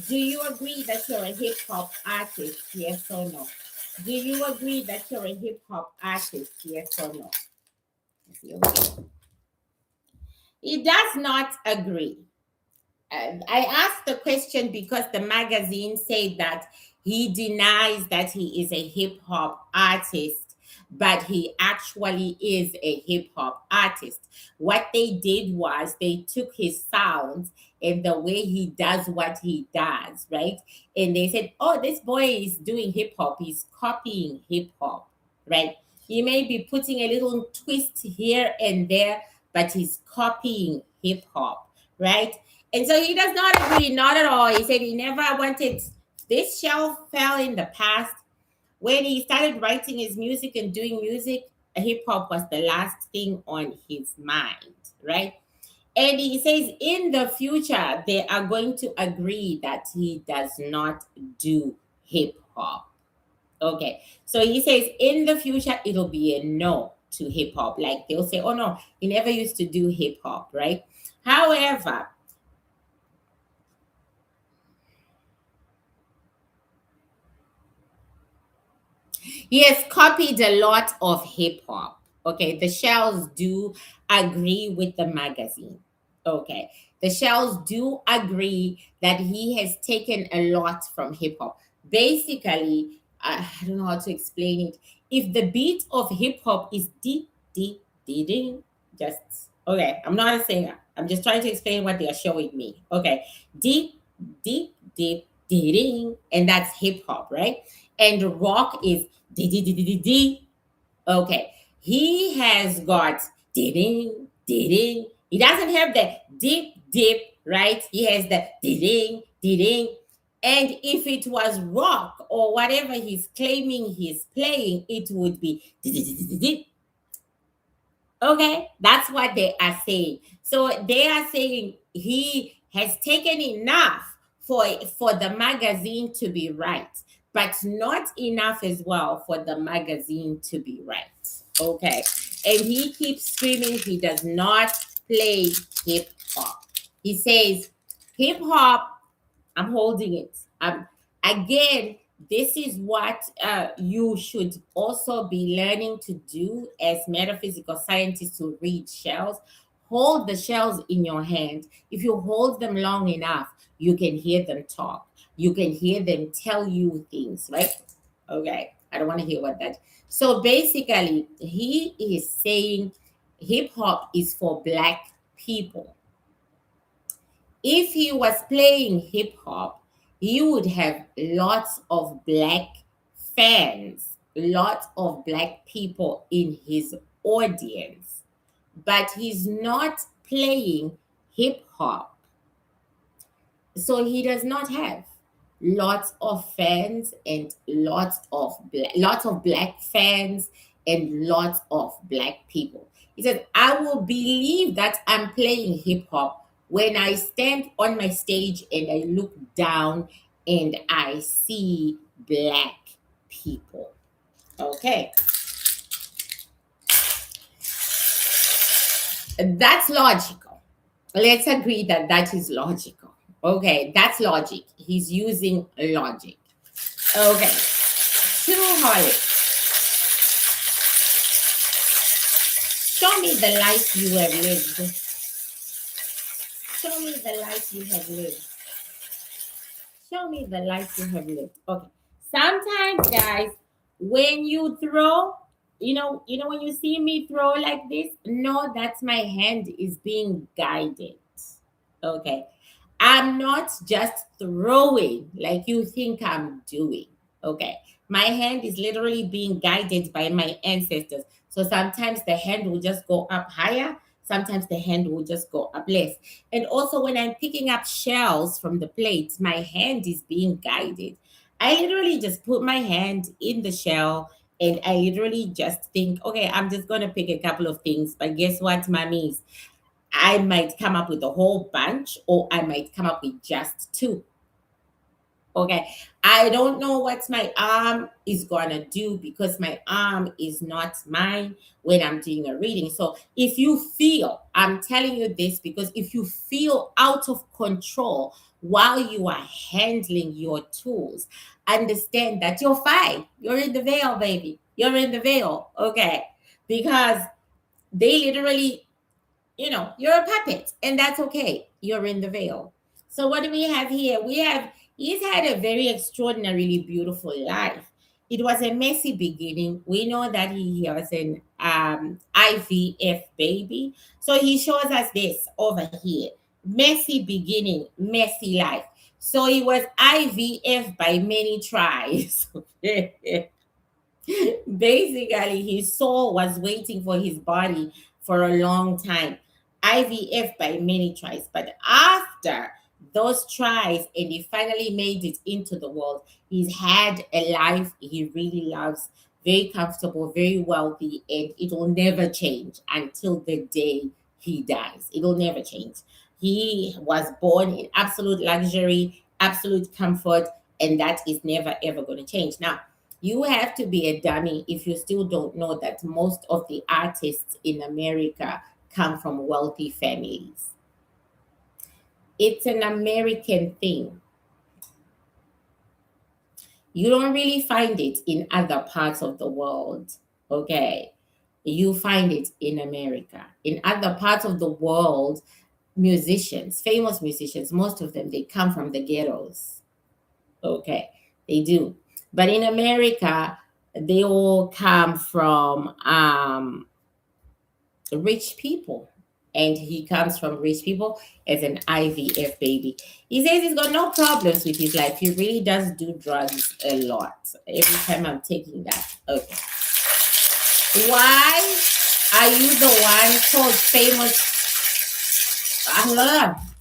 Do you agree that you're a hip hop artist? Yes or no? Do you agree that you're a hip hop artist? Yes or no? Okay. He does not agree. I asked the question because the magazine said that he denies that he is a hip hop artist, but he actually is a hip hop artist. What they did was they took his sounds and the way he does what he does, right? And they said, oh, this boy is doing hip hop, he's copying hip hop, right? He may be putting a little twist here and there, but he's copying hip hop, right? And so he does not agree, not at all. He said he never wanted, this shelf fell in the past. When he started writing his music and doing music, hip hop was the last thing on his mind, right? And he says in the future, they are going to agree that he does not do hip hop. Okay. So he says in the future, it'll be a no to hip hop. Like they'll say, oh no, he never used to do hip hop, right? However, he has copied a lot of hip hop. Okay, the shells do agree with the magazine. Okay, the shells do agree that he has taken a lot from hip hop. Basically, I don't know how to explain it. If the beat of hip hop is deep, deep, deep, ding, just okay. I'm not a singer. I'm just trying to explain what they are showing me. Okay, deep, deep, deep, ding, and that's hip hop, right? And rock is D D D D D D. Okay, he has got ding ding. He doesn't have the deep deep, right? He has the ding ding. And if it was rock or whatever he's claiming he's playing, it would be ding. Okay, that's what they are saying. So they are saying he has taken enough for the magazine to be right, but not enough as well for the magazine to be right. Okay, and he keeps screaming he does not play hip hop. He says hip hop, I'm holding it. Again, this is what you should also be learning to do as metaphysical scientists to read shells. Hold the shells in your hand. If you hold them long enough, you can hear them talk. You can hear them tell you things, right? Okay. I don't want to hear what that. So basically, he is saying hip hop is for black people. If he was playing hip hop, he would have lots of black fans, lots of black people in his audience. But he's not playing hip hop. So he does not have lots of fans and lots of black fans and lots of black people. He said, I will believe that I'm playing hip hop when I stand on my stage and I look down and I see black people. Okay. That's logical. Let's agree that that is logical. Okay, that's logic. He's using logic. Okay. Two Hollers. Show me the life you have lived. Show me the life you have lived. Show me the life you have lived. Okay. Sometimes, guys, when you throw, when you see me throw like this, know that my hand is being guided. Okay. I'm not just throwing like you think I'm doing. Okay. My hand is literally being guided by my ancestors. So sometimes the hand will just go up higher. Sometimes the hand will just go up less. And also, when I'm picking up shells from the plate, my hand is being guided. I literally just put my hand in the shell and I literally just think, okay, I'm just going to pick a couple of things. But guess what, mommies? I might come up with a whole bunch or I might come up with just two. Okay. I don't know what my arm is going to do because my arm is not mine when I'm doing a reading. So if you feel, I'm telling you this because if you feel out of control while you are handling your tools, understand that you're fine. You're in the veil, baby. You're in the veil. Okay. Because they literally, you're a puppet, and that's okay. You're in the veil. So what do we have here? He's had a very extraordinarily beautiful life. It was a messy beginning. We know that he was an IVF baby. So he shows us this over here. Messy beginning, messy life. So he was IVF by many tries. Basically, his soul was waiting for his body for a long time. IVF by many tries. But after those tries, and he finally made it into the world, he's had a life he really loves, very comfortable, very wealthy, and it will never change until the day he dies. It will never change. He was born in absolute luxury, absolute comfort, and that is never ever going to change. Now, you have to be a dummy if you still don't know that most of the artists in America come from wealthy families. It's an American thing. You don't really find it in other parts of the world, okay? You find it in America. In other parts of the world, musicians, famous musicians, most of them, they come from the ghettos. Okay, they do. But in America, they all come from rich people. And he comes from rich people as an IVF baby. He says he's got no problems with his life. He really does do drugs a lot. Every time I'm taking that. Okay. Why are you the one called famous?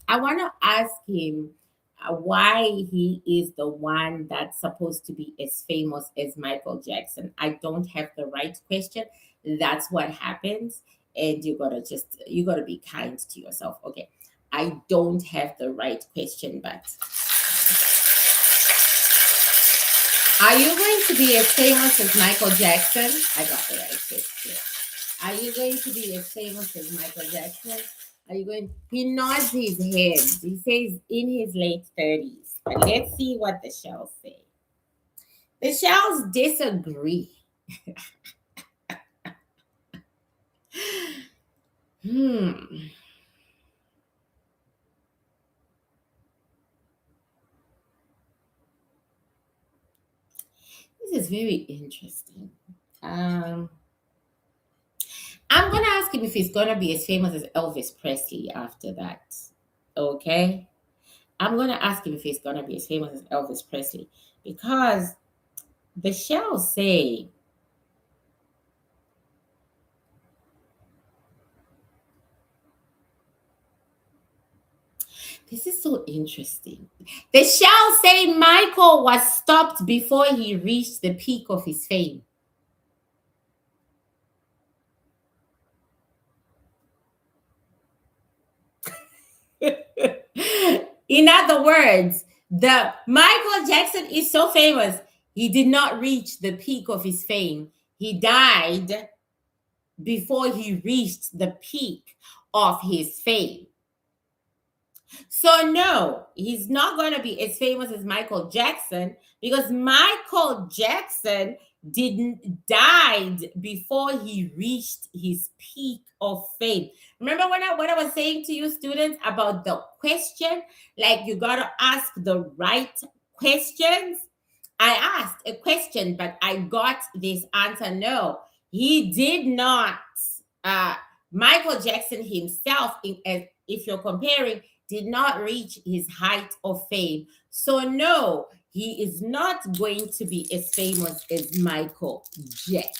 I want to ask him why he is the one that's supposed to be as famous as Michael Jackson. I don't have the right question. That's what happens. And you gotta be kind to yourself. Okay. I don't have the right question, but are you going to be as famous as Michael Jackson? I got the right question. Are you going to be as famous as Michael Jackson? Are you going? He nods his head. He says in his late 30s. But let's see what the shells say. The shells disagree. This is very interesting. I'm going to ask him if he's going to be as famous as Elvis Presley after that. Okay? I'm going to ask him if he's going to be as famous as Elvis Presley because the shells say this is so interesting. The shells say Michael was stopped before he reached the peak of his fame. In other words, the Michael Jackson is so famous, he did not reach the peak of his fame. He died before he reached the peak of his fame. So no, he's not going to be as famous as Michael Jackson because Michael Jackson died before he reached his peak of fame. Remember what I was saying to you students about the question? Like you got to ask the right questions. I asked a question, but I got this answer. No, he did not. Michael Jackson himself, if you're comparing, did not reach his height of fame. So no, he is not going to be as famous as Michael Jackson.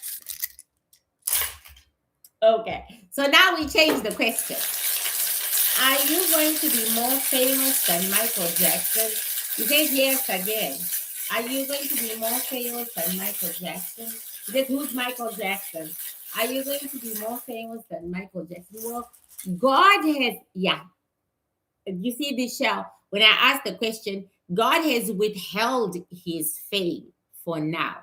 Okay. So now we change the question. Are you going to be more famous than Michael Jackson? You said yes again. Are you going to be more famous than Michael Jackson? You said, who's Michael Jackson? Are you going to be more famous than Michael Jackson? Well, God has, yeah. You see this, Shell? When I asked the question, God has withheld his fame for now.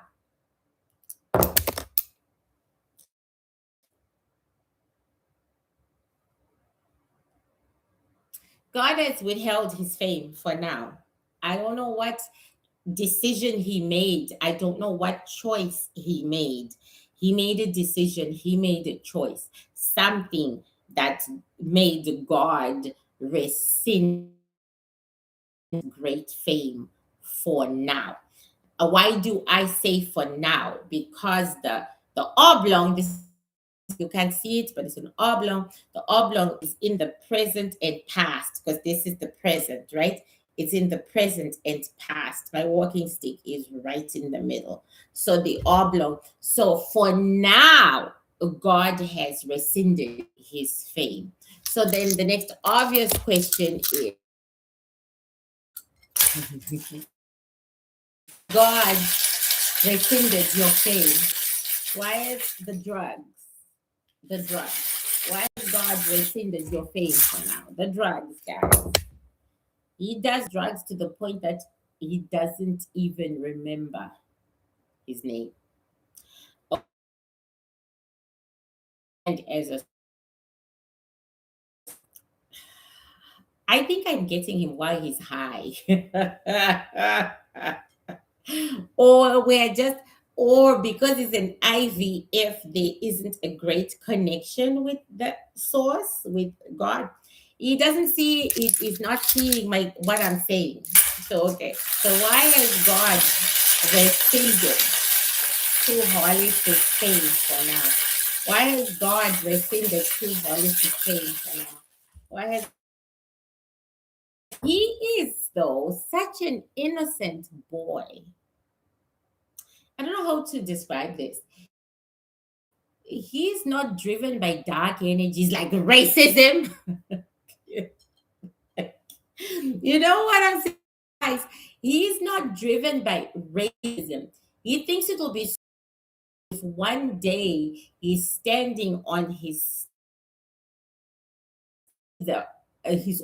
God has withheld his fame for now. I don't know what decision he made. I don't know what choice he made. He made a decision, he made a choice, something that made God rescind great fame for now. Why do I say for now? Because the oblong, this you can't see it, but it's an oblong. The oblong is in the present and past because this is the present, right? It's in the present and past. My walking stick is right in the middle. So the oblong. So for now, God has rescinded his fame. So then the next obvious question is God rescinded your fame. Why is the drugs? The drugs. Why has God rescinded your fame for now? The drugs, guys. He does drugs to the point that he doesn't even remember his name. And as a, I think I'm getting him while he's high. Or we're just, or because it's an IVF, there isn't a great connection with the source, with God. He doesn't see it, he's not seeing my what I'm saying. So okay. So why has God rescinded Two Hollys to fame for now? Why has God rescinded Two Hollys to fame for now? Why has he is though such an innocent boy? I don't know how to describe this. He's not driven by dark energies like racism. You know what I'm saying, guys? He's not driven by racism. He thinks it will be if one day he's standing on his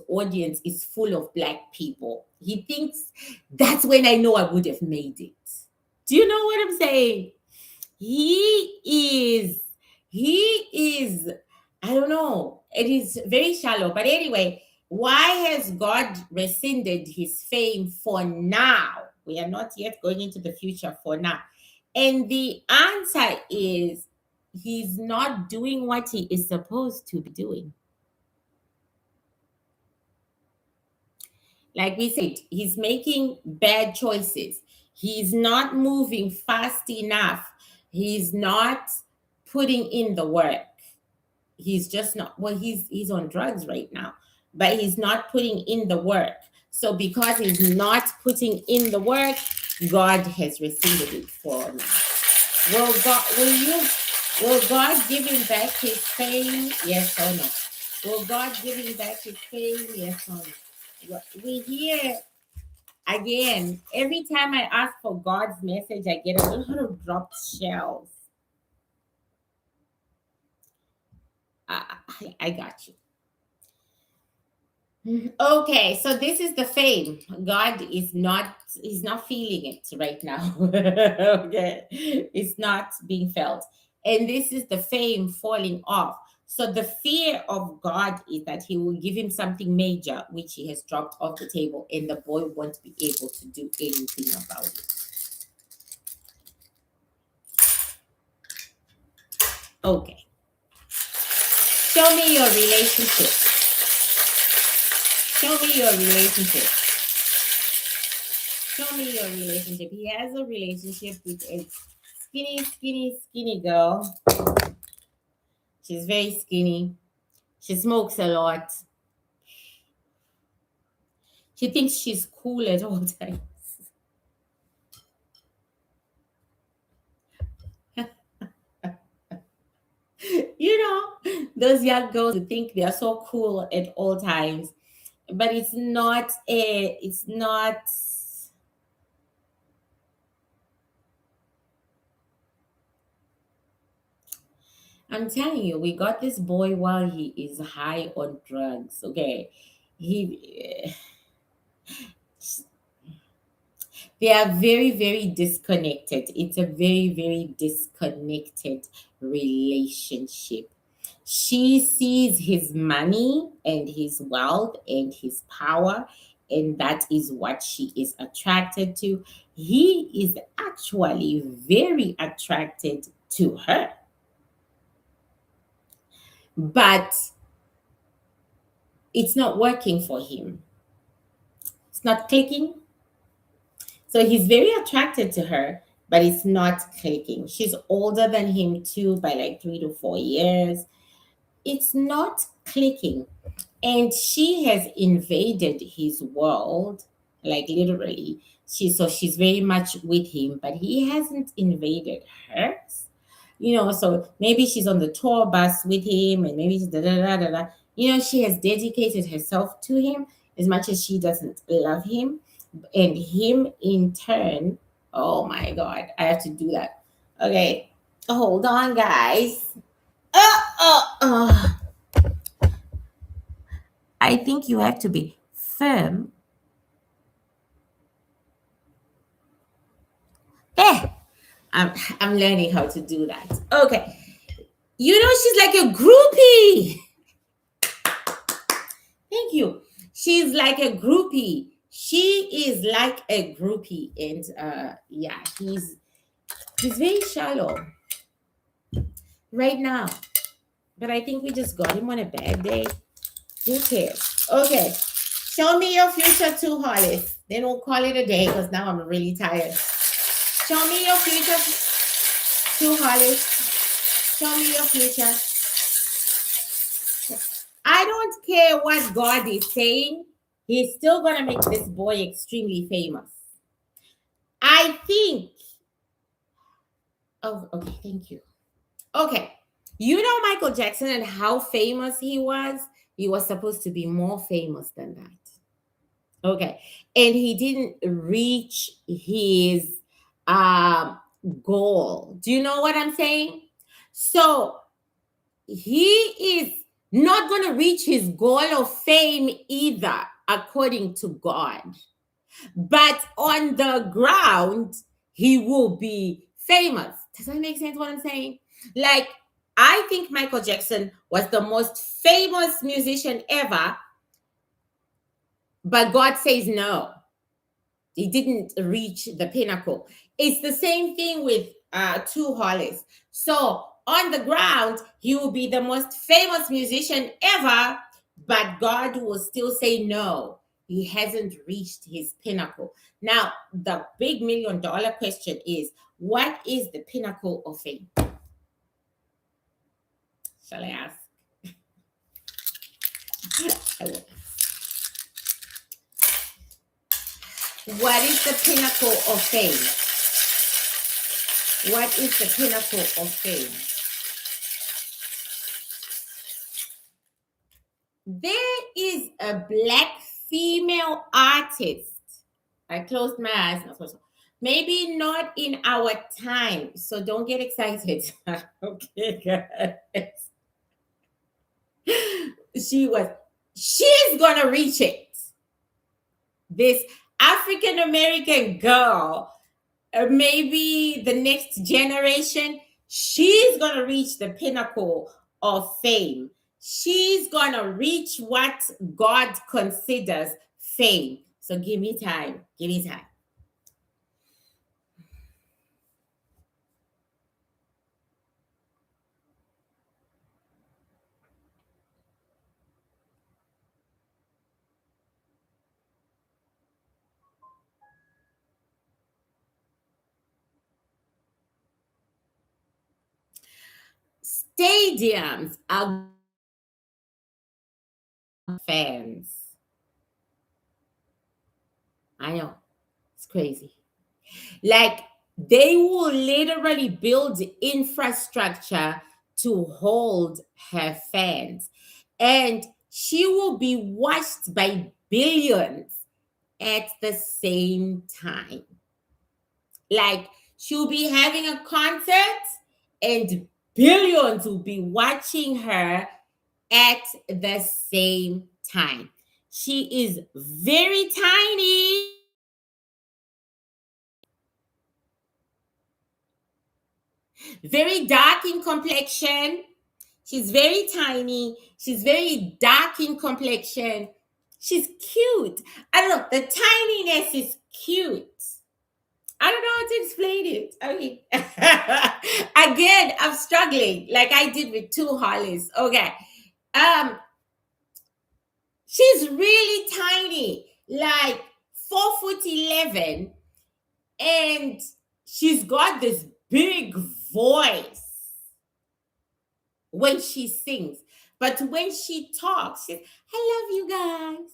audience is full of black people. He thinks that's when I know I would have made it. Do you know what I'm saying? He is, he is, I don't know. It is very shallow. But anyway, why has God rescinded his fame for now? We are not yet going into the future for now. And the answer is he's not doing what he is supposed to be doing. Like we said, he's making bad choices. He's not moving fast enough. He's not putting in the work. He's just not, well, he's on drugs right now, but he's not putting in the work. So because he's not putting in the work, God has rescinded it for now. Will God give him back his fame? Yes or no? Will God give him back his fame? Yes or no? We hear again every time I ask for God's message, I get a lot of dropped shells. I got you. Okay, so this is the fame. God is not, he's not feeling it right now. Okay, it's not being felt. And this is the fame falling off. So the fear of God is that he will give him something major, which he has dropped off the table, and the boy won't be able to do anything about it. Okay. Show me your relationship. Show me your relationship. Show me your relationship. He has a relationship with a skinny girl. She's very skinny. She smokes a lot. She thinks she's cool at all times. You know, those young girls who think they are so cool at all times, but it's not. I'm telling you, we got this boy while he is high on drugs. Okay, he they are very, very disconnected. It's a very, very disconnected relationship. She sees his money and his wealth and his power, and that is what she is attracted to. He is actually very attracted to her, but it's not working for him. It's not clicking. So he's very attracted to her, but it's not clicking. She's older than him too by like 3 to 4 years. It's not clicking. And she has invaded his world, like literally. She's very much with him, but he hasn't invaded hers. So maybe she's on the tour bus with him, and maybe she's da da da da da. She has dedicated herself to him as much as she doesn't love him, and him in turn. Oh my God, I have to do that. Okay, hold on, guys. Uh. I think you have to be firm. Eh, I'm, I'm learning how to do that. Okay. She's like a groupie. Thank you. She's like a groupie. She is like a groupie. And yeah, he's very shallow right now. But I think we just got him on a bad day. Who cares? Okay. Show me your future, 2HOLLIS. Then we'll call it a day because now I'm really tired. Show me your future, 2HOLLIS. Show me your future. I don't care what God is saying. He's still going to make this boy extremely famous. I think. Oh, okay. Thank you. Okay. Michael Jackson and how famous he was? He was supposed to be more famous than that. Okay. And he didn't reach his goal. Do you know what I'm saying? So he is not going to reach his goal of fame either, according to God. But on the ground, he will be famous. Does that make sense what I'm saying? Like, I think Michael Jackson was the most famous musician ever, but God says no. He didn't reach the pinnacle. It's the same thing with 2HOLLIS. So on the ground, he will be the most famous musician ever, but God will still say no. He hasn't reached his pinnacle. Now, the big $1 million question is, what is the pinnacle of fame? Shall I ask? I will. What is the pinnacle of fame? What is the pinnacle of fame? There is a black female artist. I closed my eyes. Maybe not in our time, so don't get excited. Okay, guys. She's gonna reach it. This African American girl, maybe the next generation, she's gonna reach the pinnacle of fame. She's gonna reach what God considers fame. So give me time. Give me time. Stadiums are fans. I know. It's crazy. Like, they will literally build infrastructure to hold her fans, and she will be watched by billions at the same time. Like, she'll be having a concert and billions will be watching her at the same time. She is very tiny, very dark in complexion. She's very tiny. She's very dark in complexion. She's cute. I don't know. The tininess is cute. I don't know how to explain it. Okay. Again, I'm struggling like I did with Two Hollers. Okay. Um, she's really tiny, like 4'11", and she's got this big voice when she sings. But when she talks, she's, I love you guys.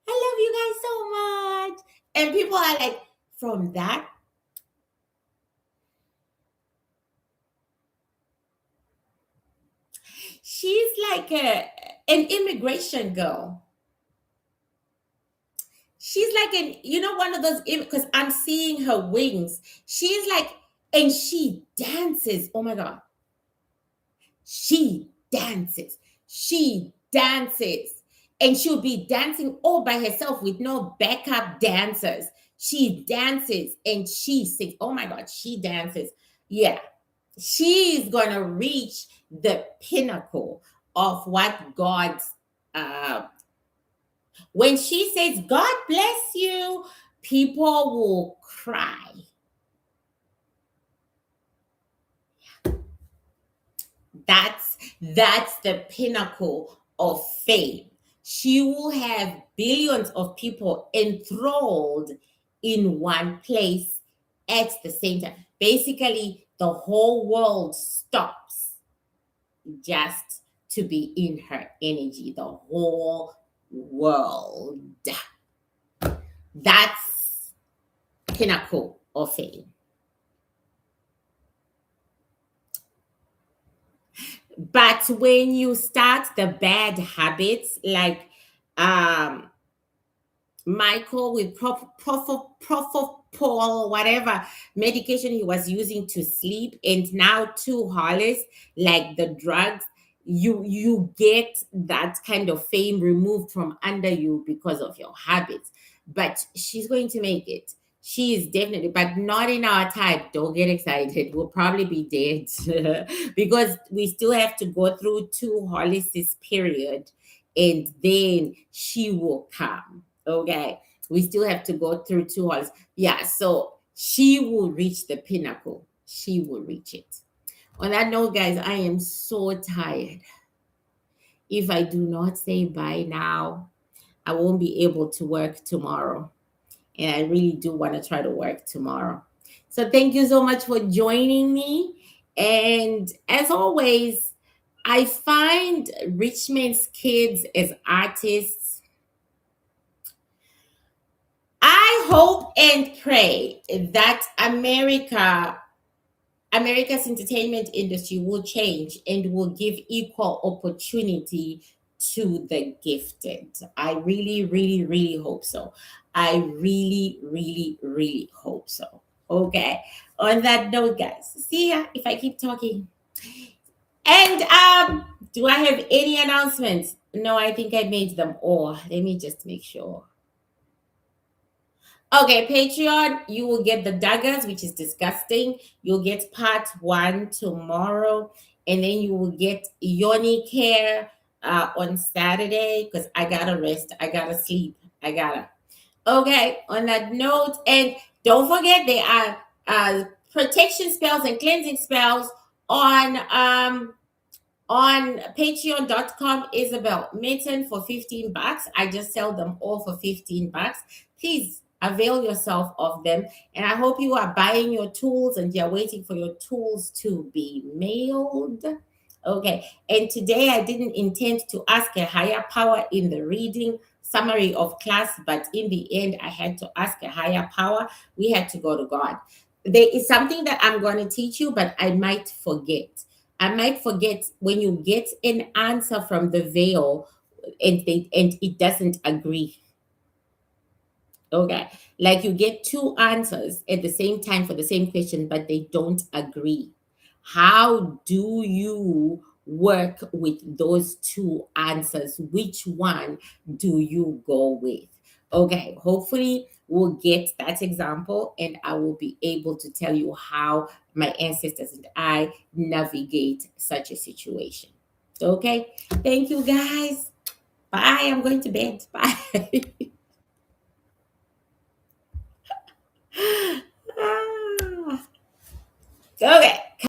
I love you guys so much. And people are like, from that, she's like an immigration girl. She's like one of those, because I'm seeing her wings. She's like, and she dances. Oh my God. She dances. She dances. And she'll be dancing all by herself with no backup dancers. She dances and she sings. Oh my God, she dances. Yeah. She's going to reach the pinnacle of what God's, when she says, God bless you, people will cry. That's the pinnacle of fame. She will have billions of people enthralled in one place at the same time. Basically, the whole world stops just to be in her energy. The whole world. That's pinnacle of fame. But when you start the bad habits, like Michael with propofol, whatever medication he was using to sleep, and now Two Hollers, like the drugs, you get that kind of fame removed from under you because of your habits. But she's going to make it. She is definitely, but not in our type. Don't get excited. We'll probably be dead because we still have to go through Two Hollys' period, and then she will come. Okay. We still have to go through Two Hollys. Yeah. So she will reach the pinnacle. She will reach it. On that note, guys, I am so tired. If I do not say bye now, I won't be able to work tomorrow. And I really do want to try to work tomorrow. So thank you so much for joining me. And as always, I find rich men's kids as artists. I hope and pray that America's entertainment industry will change and will give equal opportunity to the gifted. I really, really, really hope so. I really, really, really hope so. Okay. On that note, guys, see ya if I keep talking. And do I have any announcements? No, I think I made them all. Let me just make sure. Okay, Patreon, you will get the daggers, which is disgusting. You'll get part 1 tomorrow, and then you will get yoni care on Saturday, because I gotta rest, I gotta sleep, I gotta. Okay, on that note, and don't forget there are protection spells and cleansing spells on patreon.com, Isabel Mitten, for $15. I just sell them all for $15. Please avail yourself of them. And I hope you are buying your tools and you're waiting for your tools to be mailed. Okay. And today I didn't intend to ask a higher power in the reading summary of class, but in the end, I had to ask a higher power. We had to go to God. There is something that I'm going to teach you, but I might forget. I might forget when you get an answer from the veil and it doesn't agree. Okay. Like you get two answers at the same time for the same question, but they don't agree. How do you work with those two answers? Which one do you go with? Okay. Hopefully, we'll get that example and I will be able to tell you how my ancestors and I navigate such a situation. Okay. Thank you, guys. Bye. I'm going to bed. Bye. Ah. Okay.